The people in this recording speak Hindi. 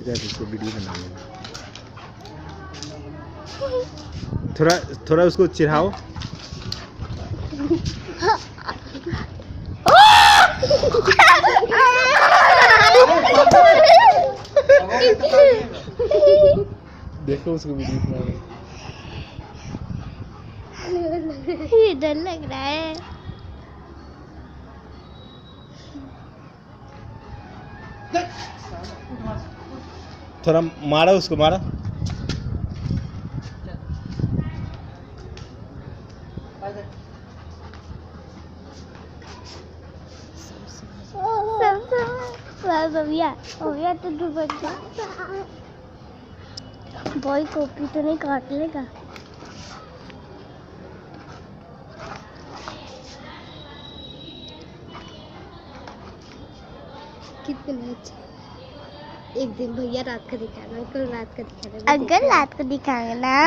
जाए तो उसको वीडियो बना लेना। थोड़ा थोड़ा उसको चिढ़ाओ। देखो उसको वीडियो बना रहे। डर लग रहा है। थोड़ा मारा उसको, मारा। भैया तो डूब गया। बॉय कॉपी तो नहीं काट लेगा। कितने अच्छे। एक दिन भैया रात का दिखाना, कल रात का दिखाना। अगर रात को दिखाएंगे ना।